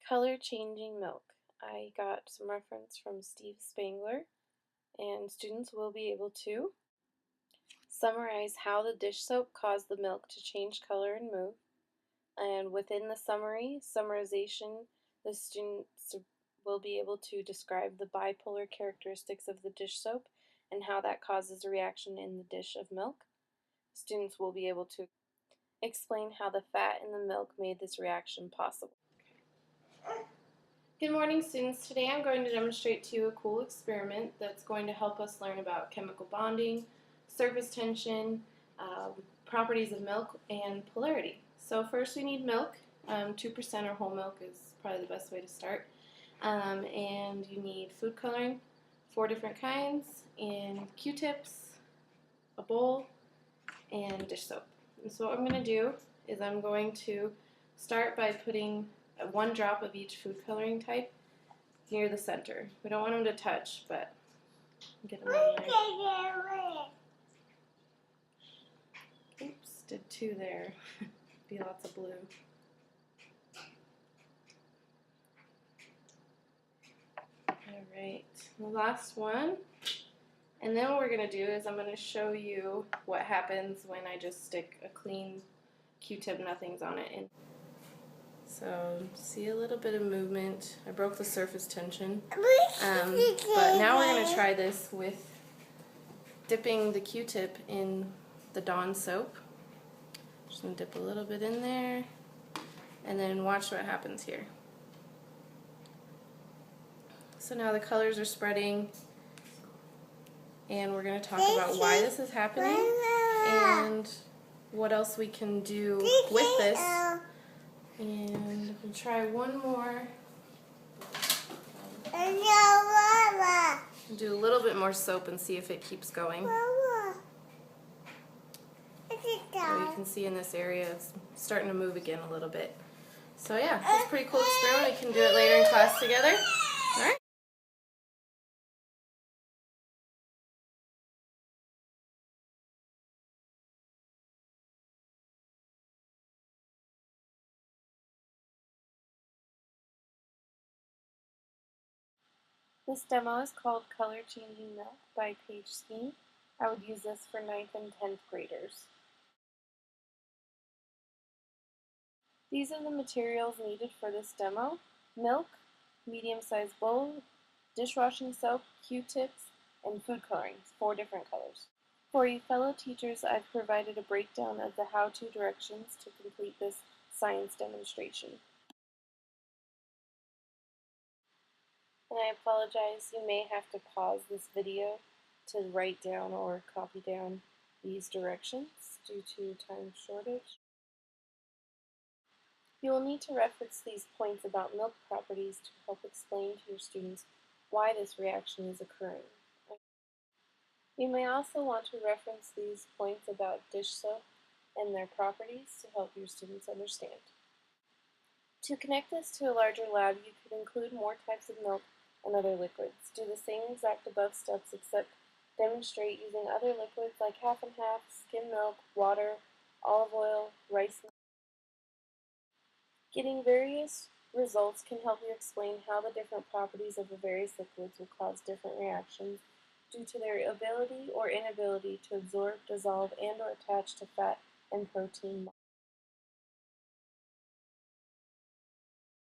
Color changing milk. I got some reference from Steve Spangler, and students will be able to summarize how the dish soap caused the milk to change color and move. And within the summarization, the students will be able to describe the bipolar characteristics of the dish soap and how that causes a reaction in the dish of milk. Students will be able to explain how the fat in the milk made this reaction possible. Good morning, students. Today I'm going to demonstrate to you a cool experiment that's going to help us learn about chemical bonding, surface tension, properties of milk, and polarity. So first we need milk. 2% or whole milk is probably the best way to start. And you need food coloring, 4 different kinds, and Q-tips, a bowl, and dish soap. And so what I'm going to do is I'm going to start by putting 1 drop of each food coloring type near the center. We don't want them to touch, but get them in there. Oops, did 2 there. Be lots of blue. Alright, the last one. And then what we're going to do is I'm going to show you what happens when I just stick a clean Q-tip, nothing's on it. And so, see a little bit of movement. I broke the surface tension. But now we're going to try this with dipping the Q-tip in the Dawn soap. Just going to dip a little bit in there, and then watch what happens here. So now the colors are spreading, and we're going to talk about why this is happening and what else we can do with this. And we'll try one more. Do a little bit more soap and see if it keeps going. So you can see in this area it's starting to move again a little bit. So yeah, it's a pretty cool experiment. We can do it later in class together. All right. This demo is called Color Changing Milk by Page Scheme. I would use this for 9th and 10th graders. These are the materials needed for this demo: milk, medium-sized bowl, dishwashing soap, Q-tips, and food colorings, 4 different colors. For you fellow teachers, I've provided a breakdown of the how-to directions to complete this science demonstration. And I apologize, you may have to pause this video to write down or copy down these directions due to time shortage. You will need to reference these points about milk properties to help explain to your students why this reaction is occurring. You may also want to reference these points about dish soap and their properties to help your students understand. To connect this to a larger lab, you could include more types of milk and other liquids. Do the same exact above steps, except demonstrate using other liquids like half and half, skim milk, water, olive oil, rice milk. Getting various results can help you explain how the different properties of the various liquids will cause different reactions due to their ability or inability to absorb, dissolve, and/or attach to fat and protein.